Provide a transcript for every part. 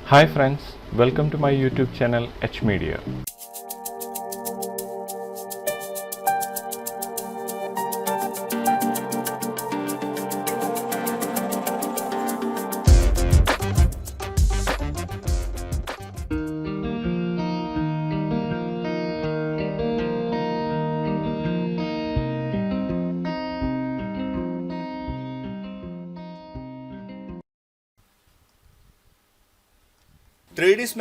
Hi friends, welcome to my YouTube channel H Media.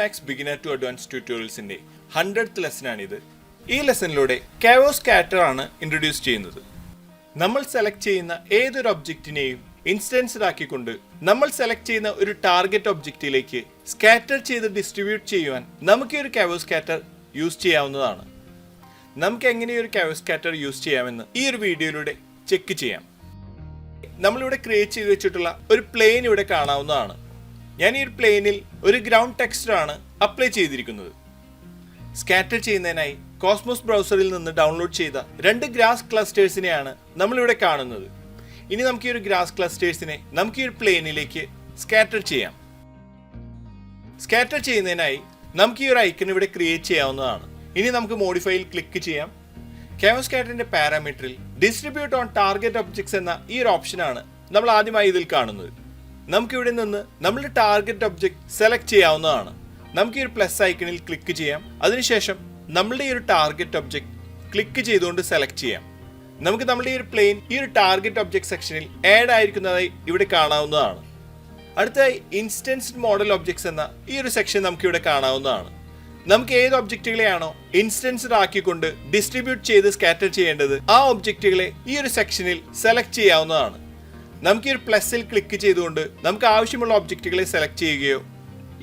Max Beginner to Advanced ട്യൂട്ടോറിയൽസിന്റെ 100th ലെസനാണിത്. ഈ ലെസണിലൂടെ chaos scatter ആണ് introduce ചെയ്യുന്നത്. നമ്മൾ select ചെയ്യുന്ന ഏതൊരു ഒബ്ജക്റ്റിനെയും ഇൻസ്റ്റൻസ്ഡ് ആക്കിക്കൊണ്ട് നമ്മൾ സെലക്ട് ചെയ്യുന്ന ഒരു ടാർഗറ്റ് ഒബ്ജക്റ്റിലേക്ക് സ്കാറ്റർ ചെയ്ത് ഡിസ്ട്രിബ്യൂട്ട് ചെയ്യുവാൻ നമുക്ക് ഒരു chaos scatter യൂസ് ചെയ്യാവുന്നതാണ്. നമുക്ക് എങ്ങനെ ഒരു chaos scatter യൂസ് ചെയ്യാമെന്ന് ഈ ഒരു വീഡിയോയിലൂടെ ചെക്ക് ചെയ്യാം. നമ്മളിവിടെ ക്രിയേറ്റ് ചെയ്ത് വെച്ചിട്ടുള്ള ഒരു പ്ലെയിൻ ഇവിടെ കാണാവുന്നതാണ്. ഞാൻ ഈ ഒരു പ്ലെയിനിൽ ഒരു ഗ്രൗണ്ട് ടെക്സ്ചറാണ് അപ്ലൈ ചെയ്തിരിക്കുന്നത്. സ്കാറ്റർ ചെയ്യുന്നതിനായി കോസ്മോസ് ബ്രൗസറിൽ നിന്ന് ഡൗൺലോഡ് ചെയ്ത 2 ഗ്രാസ് ക്ലസ്റ്റേഴ്സിനെയാണ് നമ്മളിവിടെ കാണുന്നത്. ഇനി നമുക്ക് ഈ ഒരു ഗ്രാസ് ക്ലസ്റ്റേഴ്സിനെ നമുക്ക് ഈ ഒരു പ്ലെയിനിലേക്ക് സ്കാറ്റർ ചെയ്യാം. സ്കാറ്റർ ചെയ്യുന്നതിനായി നമുക്ക് ഈ ഒരു ഐക്കൺ ഇവിടെ ക്രിയേറ്റ് ചെയ്യാവുന്നതാണ്. ഇനി നമുക്ക് മോഡിഫൈയിൽ ക്ലിക്ക് ചെയ്യാം. chaos scatterന്റെ പാരാമീറ്ററിൽ ഡിസ്ട്രിബ്യൂട്ട് ഓൺ ടാർഗറ്റ് ഒബ്ജക്ട്സ് എന്ന ഈ ഒരു ഓപ്ഷനാണ് നമ്മൾ ആദ്യമായി ഇതിൽ കാണുന്നത്. നമുക്കിവിടെ നിന്ന് നമ്മുടെ ടാർഗറ്റ് ഒബ്ജക്റ്റ് സെലക്ട് ചെയ്യാവുന്നതാണ്. നമുക്ക് ഈ ഒരു പ്ലസ് ഐക്കണിൽ ക്ലിക്ക് ചെയ്യാം. അതിനുശേഷം നമ്മളുടെ ഈ ഒരു ടാർഗറ്റ് ഒബ്ജക്റ്റ് ക്ലിക്ക് ചെയ്തുകൊണ്ട് സെലക്ട് ചെയ്യാം. നമുക്ക് നമ്മുടെ ഈ ഒരു പ്ലെയിൻ ഈ ഒരു ടാർഗറ്റ് ഒബ്ജക്റ്റ് സെക്ഷനിൽ ആഡ് ആയിരിക്കുന്നതായി ഇവിടെ കാണാവുന്നതാണ്. അടുത്തതായി ഇൻസ്റ്റൻസ്ഡ് മോഡൽ ഒബ്ജക്ട്സ് എന്ന ഈ ഒരു സെക്ഷൻ നമുക്കിവിടെ കാണാവുന്നതാണ്. നമുക്ക് ഏത് ഒബ്ജക്റ്റുകളെയാണോ ഇൻസ്റ്റൻസ്ഡ് ആക്കിക്കൊണ്ട് ഡിസ്ട്രിബ്യൂട്ട് ചെയ്ത് സ്കാറ്റർ ചെയ്യേണ്ടത് ആ ഒബ്ജക്റ്റുകളെ ഈ ഒരു സെക്ഷനിൽ സെലക്ട് ചെയ്യാവുന്നതാണ്. നമുക്ക് ഈ ഒരു പ്ലസിൽ ക്ലിക്ക് ചെയ്തുകൊണ്ട് നമുക്ക് ആവശ്യമുള്ള ഒബ്ജക്റ്റുകളെ സെലക്ട് ചെയ്യുകയോ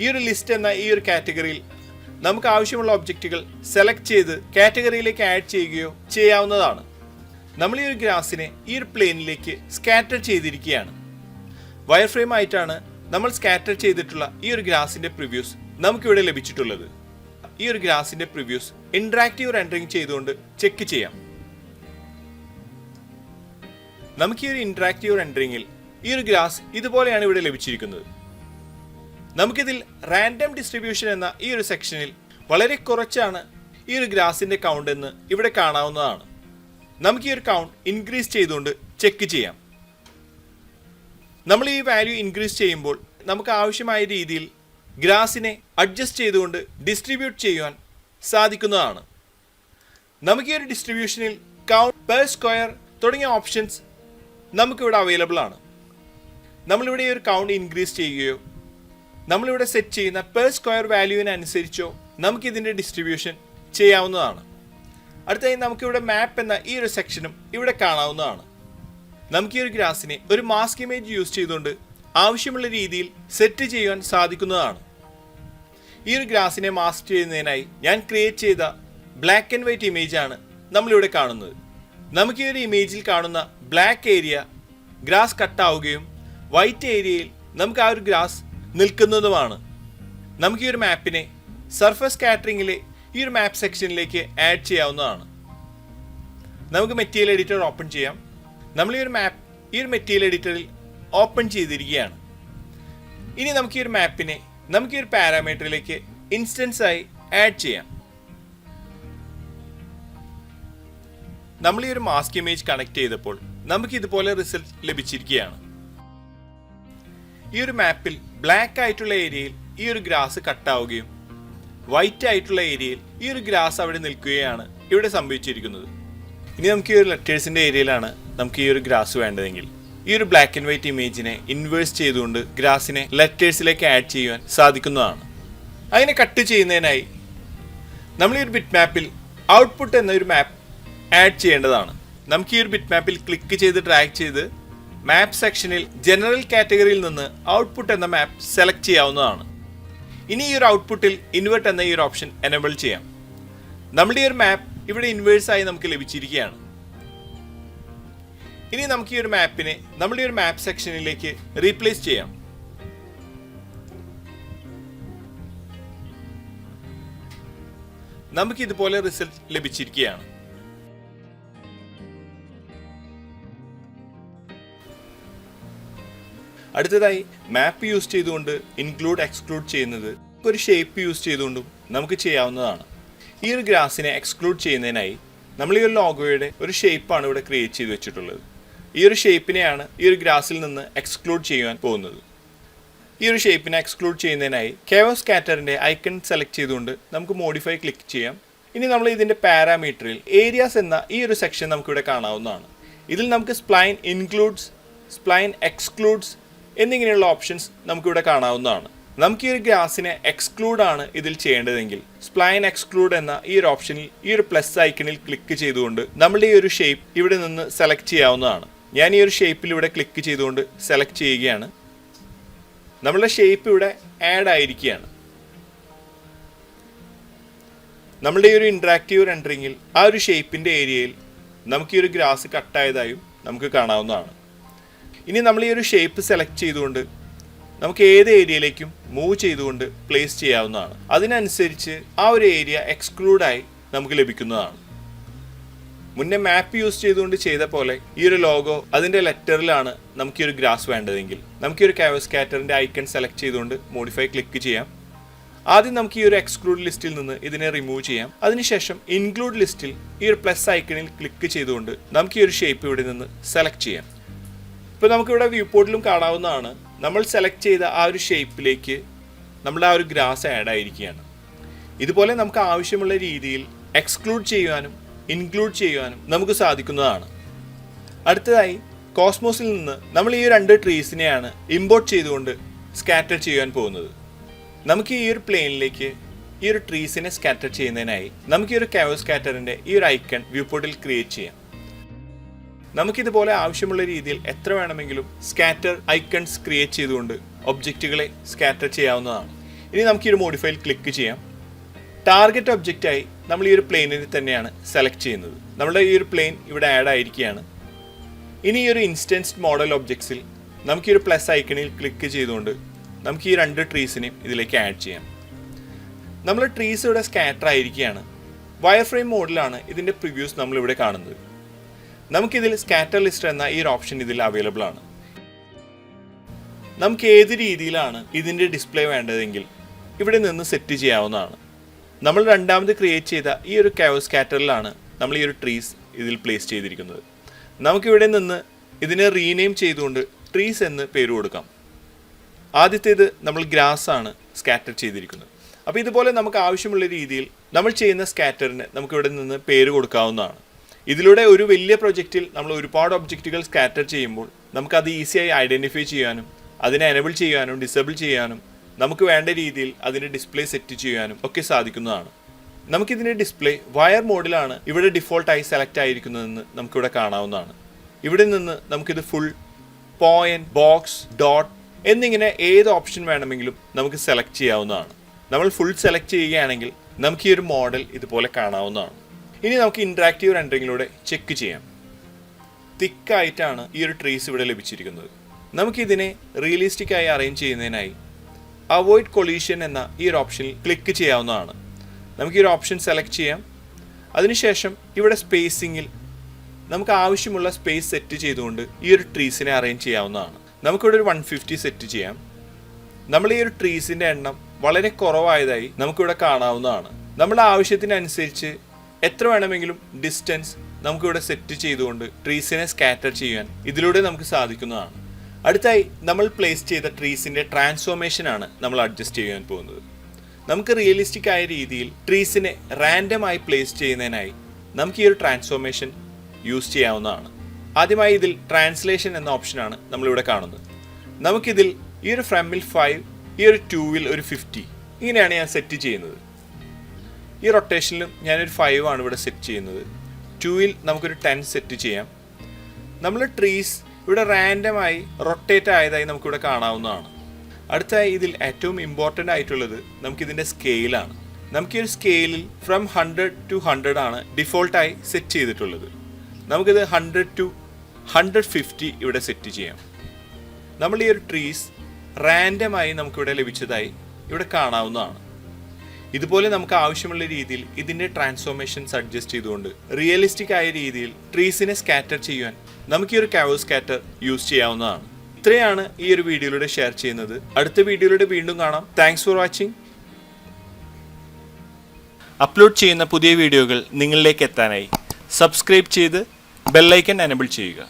ഈ ഒരു ലിസ്റ്റ് എന്ന ഈ ഒരു കാറ്റഗറിയിൽ നമുക്ക് ആവശ്യമുള്ള ഒബ്ജക്റ്റുകൾ സെലക്ട് ചെയ്ത് കാറ്റഗറിയിലേക്ക് ആഡ് ചെയ്യുകയോ ചെയ്യാവുന്നതാണ്. നമ്മൾ ഈ ഒരു ഗ്രാസിനെ ഈ ഒരു പ്ലെയിനിലേക്ക് സ്കാറ്റർ ചെയ്തിരിക്കുകയാണ്. വയർ ഫ്രെയിം ആയിട്ടാണ് നമ്മൾ സ്കാറ്റർ ചെയ്തിട്ടുള്ള ഈ ഒരു ഗ്രാസിന്റെ പ്രിവ്യൂസ് നമുക്കിവിടെ ലഭിച്ചിട്ടുള്ളത്. ഈ ഒരു ഗ്രാസിന്റെ പ്രിവ്യൂസ് ഇന്ററാക്റ്റീവ് റെൻഡറിങ് ചെയ്തുകൊണ്ട് ചെക്ക് ചെയ്യാം. നമുക്ക് ഈ ഒരു ഇന്ററാക്റ്റീവ് റെൻഡറിങ്ങിൽ ഈ ഒരു ഗ്രാസ് ഇതുപോലെയാണ് ഇവിടെ ലഭിച്ചിരിക്കുന്നത്. നമുക്കിതിൽ റാൻഡം ഡിസ്ട്രിബ്യൂഷൻ എന്ന ഈ ഒരു സെക്ഷനിൽ വളരെ കുറച്ചാണ് ഈ ഒരു ഗ്രാസിന്റെ കൗണ്ട് എന്ന് ഇവിടെ കാണാവുന്നതാണ്. നമുക്ക് ഈ ഒരു കൗണ്ട് ഇൻക്രീസ് ചെയ്തുകൊണ്ട് ചെക്ക് ചെയ്യാം. നമ്മൾ ഈ വാല്യൂ ഇൻക്രീസ് ചെയ്യുമ്പോൾ നമുക്ക് ആവശ്യമായ രീതിയിൽ ഗ്രാസിനെ അഡ്ജസ്റ്റ് ചെയ്തുകൊണ്ട് ഡിസ്ട്രിബ്യൂട്ട് ചെയ്യുവാൻ സാധിക്കുന്നതാണ്. നമുക്ക് ഈ ഒരു ഡിസ്ട്രിബ്യൂഷനിൽ കൗണ്ട് പെർ സ്ക്വയർ തുടങ്ങിയ ഓപ്ഷൻസ് നമുക്കിവിടെ അവൈലബിൾ ആണ്. നമ്മളിവിടെ ഈ ഒരു കൗണ്ട് ഇൻക്രീസ് ചെയ്യുകയോ നമ്മളിവിടെ സെറ്റ് ചെയ്യുന്ന പെർ സ്ക്വയർ വാല്യൂവിനനുസരിച്ചോ നമുക്കിതിൻ്റെ ഡിസ്ട്രിബ്യൂഷൻ ചെയ്യാവുന്നതാണ്. അടുത്തതായി നമുക്കിവിടെ മാപ്പ് എന്ന ഈ ഒരു സെക്ഷനും ഇവിടെ കാണാവുന്നതാണ്. നമുക്ക് ഈ ഒരു ഗ്രാസിനെ ഒരു മാസ്ക് ഇമേജ് യൂസ് ചെയ്തുകൊണ്ട് ആവശ്യമുള്ള രീതിയിൽ സെറ്റ് ചെയ്യുവാൻ സാധിക്കുന്നതാണ്. ഈ ഒരു ഗ്രാസിനെ മാസ്ക് ചെയ്യുന്നതിനായി ഞാൻ ക്രിയേറ്റ് ചെയ്ത ബ്ലാക്ക് ആൻഡ് വൈറ്റ് ഇമേജ് ആണ് നമ്മളിവിടെ കാണുന്നത്. നമുക്ക് ഈ ഒരു ഇമേജിൽ കാണുന്ന ബ്ലാക്ക് ഏരിയ ഗ്രാസ് കട്ടാവുകയും വൈറ്റ് ഏരിയയിൽ നമുക്ക് ആ ഒരു ഗ്രാസ് നിൽക്കുന്നതുമാണ്. നമുക്ക് ഈ ഒരു മാപ്പിനെ സർഫസ് സ്കാറ്ററിങ്ങിലെ ഈ ഒരു മാപ്പ് സെക്ഷനിലേക്ക് ആഡ് ചെയ്യാവുന്നതാണ്. നമുക്ക് മെറ്റീരിയൽ എഡിറ്റർ ഓപ്പൺ ചെയ്യാം. നമ്മൾ ഈ ഒരു മാപ്പ് ഈ ഒരു മെറ്റീരിയൽ എഡിറ്ററിൽ ഓപ്പൺ ചെയ്തിരിക്കുകയാണ്. ഇനി നമുക്ക് ഈ ഒരു മാപ്പിനെ നമുക്ക് ഈ ഒരു പാരാമീറ്ററിലേക്ക് ഇൻസ്റ്റൻസ് ആയി ആഡ് ചെയ്യാം. നമ്മൾ ഈ ഒരു മാസ്ക് ഇമേജ് കണക്ട് ചെയ്തപ്പോൾ നമുക്ക് ഇതുപോലെ റിസൾട്ട് ലഭിച്ചിരിക്കുകയാണ്. ഈ ഒരു മാപ്പിൽ ബ്ലാക്ക് ആയിട്ടുള്ള ഏരിയയിൽ ഈ ഒരു ഗ്രാസ് കട്ടാവുകയും വൈറ്റ് ആയിട്ടുള്ള ഏരിയയിൽ ഈ ഒരു ഗ്രാസ് അവിടെ നിൽക്കുകയാണ് ഇവിടെ സംഭവിച്ചിരിക്കുന്നത്. ഇനി നമുക്ക് ഈ ഒരു ലെറ്റേഴ്സിന്റെ ഏരിയയിലാണ് നമുക്ക് ഈ ഒരു ഗ്രാസ് വേണ്ടതെങ്കിൽ ഈ ഒരു ബ്ലാക്ക് ആൻഡ് വൈറ്റ് ഇമേജിനെ ഇൻവേഴ്സ് ചെയ്തുകൊണ്ട് ഗ്രാസിനെ ലെറ്റേഴ്സിലേക്ക് ആഡ് ചെയ്യുവാൻ സാധിക്കുന്നതാണ്. അതിനെ കട്ട് ചെയ്യുന്നതിനായി നമ്മൾ ഈ ഒരു ബിറ്റ് മാപ്പിൽ ഔട്ട്പുട്ട് എന്നൊരു മാപ്പ് ആഡ് ചെയ്യേണ്ടതാണ്. നമുക്ക് ഈ ഒരു ബിറ്റ് മാപ്പിൽ ക്ലിക്ക് ചെയ്ത് ഡ്രാഗ് ചെയ്ത് മാപ്പ് സെക്ഷനിൽ ജനറൽ കാറ്റഗറിയിൽ നിന്ന് ഔട്ട്പുട്ട് എന്ന മാപ്പ് സെലക്ട് ചെയ്യാവുന്നതാണ്. ഇനി ഈ ഒരു ഔട്ട്പുട്ടിൽ ഇൻവേർട്ട് എന്ന ഈ ഒരു ഓപ്ഷൻ എനേബിൾ ചെയ്യാം. നമ്മുടെ ഈ ഒരു മാപ്പ് ഇവിടെ ഇൻവേഴ്സ് ആയി നമുക്ക് ലഭിച്ചിരിക്കുകയാണ്. ഇനി നമുക്ക് ഈ ഒരു മാപ്പിനെ നമ്മുടെ ഈ ഒരു മാപ്പ് സെക്ഷനിലേക്ക് റീപ്ലേസ് ചെയ്യാം. നമുക്ക് ഇതുപോലെ റിസൾട്ട് ലഭിച്ചിരിക്കുകയാണ്. അടുത്തതായി മാപ്പ് യൂസ് ചെയ്തുകൊണ്ട് ഇൻക്ലൂഡ് എക്സ്ക്ലൂഡ് ചെയ്യുന്നത് ഒരു ഷേപ്പ് യൂസ് ചെയ്തുകൊണ്ടും നമുക്ക് ചെയ്യാവുന്നതാണ്. ഈ ഒരു ഗ്രാസിനെ എക്സ്ക്ലൂഡ് ചെയ്യുന്നതിനായി നമ്മൾ ഈ ഒരു ലോഗോയുടെ ഒരു ഷേപ്പാണ് ഇവിടെ ക്രിയേറ്റ് ചെയ്ത് വെച്ചിട്ടുള്ളത്. ഈ ഒരു ഷേപ്പിനെയാണ് ഈ ഒരു ഗ്രാസിൽ നിന്ന് എക്സ്ക്ലൂഡ് ചെയ്യുവാൻ പോകുന്നത്. ഈ ഒരു ഷേപ്പിനെ എക്സ്ക്ലൂഡ് ചെയ്യുന്നതിനായി കെയോസ് സ്കാറ്ററിൻ്റെ ഐക്കൺ സെലക്ട് ചെയ്തുകൊണ്ട് നമുക്ക് മോഡിഫൈ ക്ലിക്ക് ചെയ്യാം. ഇനി നമ്മൾ ഇതിൻ്റെ പാരാമീറ്ററിൽ ഏരിയാസ് എന്ന ഈ ഒരു സെക്ഷൻ നമുക്കിവിടെ കാണാവുന്നതാണ്. ഇതിൽ നമുക്ക് സ്പ്ലൈൻ ഇൻക്ലൂഡ്സ്, സ്പ്ലൈൻ എക്സ്ക്ലൂഡ്സ് എന്നിങ്ങനെയുള്ള ഓപ്ഷൻസ് നമുക്കിവിടെ കാണാവുന്നതാണ്. നമുക്ക് ഈ ഒരു ഗ്രാസിനെ എക്സ്ക്ലൂഡ് ആണ് ഇതിൽ ചെയ്യേണ്ടതെങ്കിൽ സ്പ്ലൈൻ എക്സ്ക്ലൂഡ് എന്ന ഈ ഒരു ഓപ്ഷനിൽ ഈ ഒരു പ്ലസ് ഐക്കണിൽ ക്ലിക്ക് ചെയ്തുകൊണ്ട് നമ്മുടെ ഈ ഒരു ഷേപ്പ് ഇവിടെ നിന്ന് സെലക്ട് ചെയ്യാവുന്നതാണ്. ഞാൻ ഈ ഒരു ഷേപ്പിൽ ഇവിടെ ക്ലിക്ക് ചെയ്തുകൊണ്ട് സെലക്ട് ചെയ്യുകയാണ്. നമ്മളുടെ ഷേപ്പ് ഇവിടെ ആഡ് ആയിരിക്കുകയാണ്. നമ്മളുടെ ഈ ഒരു ഇൻട്രാക്റ്റീവ് റെൻഡറിങ്ങിൽ ആ ഒരു ഷേപ്പിൻ്റെ ഏരിയയിൽ നമുക്ക് ഈ ഒരു ഗ്രാസ് കട്ടായതായും നമുക്ക് കാണാവുന്നതാണ്. ഇനി നമ്മൾ ഈ ഒരു ഷേപ്പ് സെലക്ട് ചെയ്തുകൊണ്ട് നമുക്ക് ഏത് ഏരിയയിലേക്കും മൂവ് ചെയ്തുകൊണ്ട് പ്ലേസ് ചെയ്യാവുന്നതാണ്. അതിനനുസരിച്ച് ആ ഒരു ഏരിയ എക്സ്ക്ലൂഡായി നമുക്ക് ലഭിക്കുന്നതാണ്. മുന്നേ മാപ്പ് യൂസ് ചെയ്തുകൊണ്ട് ചെയ്ത പോലെ ഈ ഒരു ലോഗോ അതിൻ്റെ ലെറ്ററിലാണ് നമുക്ക് ഈ ഒരു ഗ്രാസ് വേണ്ടതെങ്കിൽ നമുക്ക് ഈ ഒരു കെയോസ് സ്കാറ്ററിൻ്റെ ഐക്കൺ സെലക്ട് ചെയ്തുകൊണ്ട് മോഡിഫൈ ക്ലിക്ക് ചെയ്യാം. ആദ്യം നമുക്ക് ഈ ഒരു എക്സ്ക്ലൂഡ് ലിസ്റ്റിൽ നിന്ന് ഇതിനെ റിമൂവ് ചെയ്യാം. അതിനുശേഷം ഇൻക്ലൂഡ് ലിസ്റ്റിൽ ഈ ഒരു പ്ലസ് ഐക്കണിൽ ക്ലിക്ക് ചെയ്തുകൊണ്ട് നമുക്ക് ഈ ഒരു ഷേപ്പ് ഇവിടെ നിന്ന് സെലക്ട് ചെയ്യാം. ഇപ്പോൾ നമുക്കിവിടെ വ്യൂ പോർട്ടിലും കാണാവുന്നതാണ്, നമ്മൾ സെലക്ട് ചെയ്ത ആ ഒരു ഷേപ്പിലേക്ക് നമ്മുടെ ആ ഒരു ഗ്രാസ് ആഡ് ആയിരിക്കുകയാണ്. ഇതുപോലെ നമുക്ക് ആവശ്യമുള്ള രീതിയിൽ എക്സ്ക്ലൂഡ് ചെയ്യുവാനും ഇൻക്ലൂഡ് ചെയ്യുവാനും നമുക്ക് സാധിക്കുന്നതാണ്. അടുത്തതായി കോസ്മോസിൽ നിന്ന് നമ്മൾ ഈ 2 ട്രീസിനെയാണ് ഇമ്പോർട്ട് ചെയ്തുകൊണ്ട് സ്കാറ്റർ ചെയ്യാൻ പോകുന്നത്. നമുക്ക് ഈ ഒരു പ്ലെയിനിലേക്ക് ഈ ഒരു ട്രീസിനെ സ്കാറ്റർ ചെയ്യുന്നതിനായി നമുക്ക് ഈ ഒരു കെയോസ് സ്കാറ്ററിൻ്റെ ഈ ഒരു ഐക്കൺ വ്യൂ പോർട്ടിൽ ക്രിയേറ്റ് ചെയ്യാം. നമുക്കിതുപോലെ ആവശ്യമുള്ള രീതിയിൽ എത്ര വേണമെങ്കിലും സ്കാറ്റർ ഐക്കൺസ് ക്രിയേറ്റ് ചെയ്തുകൊണ്ട് ഒബ്ജക്റ്റുകളെ സ്കാറ്റർ ചെയ്യാവുന്നതാണ്. ഇനി നമുക്ക് ഈ ഒരു മോഡിഫൈയിൽ ക്ലിക്ക് ചെയ്യാം. ടാർഗറ്റ് ഒബ്ജക്റ്റായി നമ്മൾ ഈ ഒരു പ്ലെയിനിനെ തന്നെയാണ് സെലക്ട് ചെയ്യുന്നത്. നമ്മുടെ ഈ ഒരു പ്ലെയിൻ ഇവിടെ ആഡ് ആയിരിക്കുകയാണ്. ഇനി ഈ ഒരു ഇൻസ്റ്റൻസ്ഡ് മോഡൽ ഒബ്ജക്ട്സിൽ നമുക്ക് ഈ ഒരു പ്ലസ് ഐക്കണിൽ ക്ലിക്ക് ചെയ്തുകൊണ്ട് നമുക്ക് ഈ 2 ട്രീസിനെയും ഇതിലേക്ക് ആഡ് ചെയ്യാം. നമ്മൾ ട്രീസ് ഇവിടെ സ്കാറ്റർ ആയിരിക്കുകയാണ്. വയർ ഫ്രെയിം മോഡിലാണ് ഇതിൻ്റെ പ്രിവ്യൂസ് നമ്മളിവിടെ കാണുന്നത്. നമുക്കിതിൽ സ്കാറ്റർ ലിസ്റ്റ് എന്ന ഈ ഒരു ഓപ്ഷൻ ഇതിൽ അവൈലബിൾ ആണ്. നമുക്ക് ഏത് രീതിയിലാണ് ഇതിൻ്റെ ഡിസ്പ്ലേ വേണ്ടതെങ്കിൽ ഇവിടെ നിന്ന് സെറ്റ് ചെയ്യാവുന്നതാണ്. നമ്മൾ രണ്ടാമത് ക്രിയേറ്റ് ചെയ്ത ഈ ഒരു കെയോസ് സ്കാറ്ററിലാണ് നമ്മൾ ഈ ഒരു ട്രീസ് ഇതിൽ പ്ലേസ് ചെയ്തിരിക്കുന്നത്. നമുക്കിവിടെ നിന്ന് ഇതിനെ റീനെയിം ചെയ്തുകൊണ്ട് ട്രീസ് എന്ന് പേര് കൊടുക്കാം. ആദ്യത്തേത് നമ്മൾ ഗ്രാസ് ആണ് സ്കാറ്റർ ചെയ്തിരിക്കുന്നത്. അപ്പോൾ ഇതുപോലെ നമുക്ക് ആവശ്യമുള്ള രീതിയിൽ നമ്മൾ ചെയ്യുന്ന സ്കാറ്ററിന് നമുക്കിവിടെ നിന്ന് പേര് കൊടുക്കാവുന്നതാണ്. ഇതിലൂടെ ഒരു വലിയ പ്രൊജക്റ്റിൽ നമ്മൾ ഒരുപാട് ഒബ്ജക്റ്റുകൾ സ്കാറ്റർ ചെയ്യുമ്പോൾ നമുക്കത് ഈസിയായി ഐഡൻറ്റിഫൈ ചെയ്യാനും അതിനെ എനേബിൾ ചെയ്യാനും ഡിസേബിൾ ചെയ്യാനും നമുക്ക് വേണ്ട രീതിയിൽ അതിൻ്റെ ഡിസ്പ്ലേ സെറ്റ് ചെയ്യാനും ഒക്കെ സാധിക്കുന്നതാണ്. നമുക്കിതിൻ്റെ ഡിസ്പ്ലേ വയർ മോഡിലാണ് ഇവിടെ ഡിഫോൾട്ടായി സെലക്ട് ആയിരിക്കുന്നതെന്ന് നമുക്കിവിടെ കാണാവുന്നതാണ്. ഇവിടെ നിന്ന് നമുക്കിത് ഫുൾ, പോയിന്റ്, ബോക്സ്, ഡോട്ട് എന്നിങ്ങനെ ഏത് ഓപ്ഷൻ വേണമെങ്കിലും നമുക്ക് സെലക്ട് ചെയ്യാവുന്നതാണ്. നമ്മൾ ഫുൾ സെലക്ട് ചെയ്യുകയാണെങ്കിൽ നമുക്ക് ഈ ഒരു മോഡൽ ഇതുപോലെ കാണാവുന്നതാണ്. ഇനി നമുക്ക് ഇൻട്രാക്റ്റീവ് റെൻഡറിങ്ങിലൂടെ ചെക്ക് ചെയ്യാം. തിക്കായിട്ടാണ് ഈ ഒരു ട്രീസ് ഇവിടെ ലഭിച്ചിരിക്കുന്നത്. നമുക്കിതിനെ റിയലിസ്റ്റിക് ആയി അറേഞ്ച് ചെയ്യുന്നതിനായി അവോയ്ഡ് കൊളീഷൻ എന്ന ഈ ഒരു ഓപ്ഷനിൽ ക്ലിക്ക് ചെയ്യാവുന്നതാണ്. നമുക്ക് ഈ ഒരു ഓപ്ഷൻ സെലക്ട് ചെയ്യാം. അതിനുശേഷം ഇവിടെ സ്പേസിങ്ങിൽ നമുക്ക് ആവശ്യമുള്ള സ്പേസ് സെറ്റ് ചെയ്തുകൊണ്ട് ഈ ഒരു ട്രീസിനെ അറേഞ്ച് ചെയ്യാവുന്നതാണ്. നമുക്കിവിടെ ഒരു 150 സെറ്റ് ചെയ്യാം. നമ്മൾ ഈ ഒരു ട്രീസിൻ്റെ എണ്ണം വളരെ കുറവായതായി നമുക്കിവിടെ കാണാവുന്നതാണ്. നമ്മുടെ ആവശ്യത്തിനനുസരിച്ച് എത്ര വേണമെങ്കിലും ഡിസ്റ്റൻസ് നമുക്കിവിടെ സെറ്റ് ചെയ്തുകൊണ്ട് ട്രീസിനെ സ്കാറ്റർ ചെയ്യാൻ ഇതിലൂടെ നമുക്ക് സാധിക്കുന്നതാണ്. അടുത്തായി നമ്മൾ പ്ലേസ് ചെയ്ത ട്രീസിൻ്റെ ട്രാൻസ്ഫോർമേഷനാണ് നമ്മൾ അഡ്ജസ്റ്റ് ചെയ്യാൻ പോകുന്നത്. നമുക്ക് റിയലിസ്റ്റിക് ആയ രീതിയിൽ ട്രീസിനെ റാൻഡമായി പ്ലേസ് ചെയ്യുന്നതിനായി നമുക്ക് ഈ ഒരു ട്രാൻസ്ഫോർമേഷൻ യൂസ് ചെയ്യാവുന്നതാണ്. ആദ്യമായി ഇതിൽ ട്രാൻസ്ലേഷൻ എന്ന ഓപ്ഷനാണ് നമ്മളിവിടെ കാണുന്നത്. നമുക്കിതിൽ ഈ ഒരു ഫ്രമിൽ 5, ഈ ഒരു 2-ൽ ഒരു 50 ഇങ്ങനെയാണ് ഞാൻ സെറ്റ് ചെയ്യുന്നത്. ഈ റൊട്ടേഷനിലും ഞാനൊരു 5 ആണ് ഇവിടെ സെറ്റ് ചെയ്യുന്നത്. 2-ൽ നമുക്കൊരു 10 സെറ്റ് ചെയ്യാം. നമ്മൾ ട്രീസ് ഇവിടെ റാൻഡമായി റൊട്ടേറ്റ് ആയതായി നമുക്കിവിടെ കാണാവുന്നതാണ്. അടുത്തായി ഇതിൽ ഏറ്റവും ഇമ്പോർട്ടൻ്റ് ആയിട്ടുള്ളത് നമുക്കിതിൻ്റെ സ്കെയിലാണ്. നമുക്ക് ഈ ഒരു സ്കെയിലിൽ ഫ്രം 100 to 100 ആണ് ഡിഫോൾട്ടായി സെറ്റ് ചെയ്തിട്ടുള്ളത്. നമുക്കിത് 100 to 150 ഇവിടെ സെറ്റ് ചെയ്യാം. നമ്മൾ ഈ ഒരു ട്രീസ് റാൻഡമായി നമുക്കിവിടെ ലഭിച്ചതായി ഇവിടെ കാണാവുന്നതാണ്. ഇതുപോലെ നമുക്ക് ആവശ്യമുള്ള രീതിയിൽ ഇതിൻ്റെ ട്രാൻസ്ഫോർമേഷൻസ് അഡ്ജസ്റ്റ് ചെയ്തുകൊണ്ട് റിയലിസ്റ്റിക് ആയ രീതിയിൽ ട്രീസിനെ സ്കാറ്റർ ചെയ്യാൻ നമുക്ക് ഈ ഒരു കെയോസ് സ്കാറ്റർ യൂസ് ചെയ്യാവുന്നതാണ്. ഇത്രയാണ് ഈ ഒരു വീഡിയോയിലൂടെ ഷെയർ ചെയ്യുന്നത്. അടുത്ത വീഡിയോയിലൂടെ വീണ്ടും കാണാം. Thanks for watching. അപ്ലോഡ് ചെയ്യുന്ന പുതിയ വീഡിയോകൾ നിങ്ങളിലേക്ക് എത്താനായി സബ്സ്ക്രൈബ് ചെയ്ത് ബെൽ ഐക്കൺ എനേബിൾ ചെയ്യുക.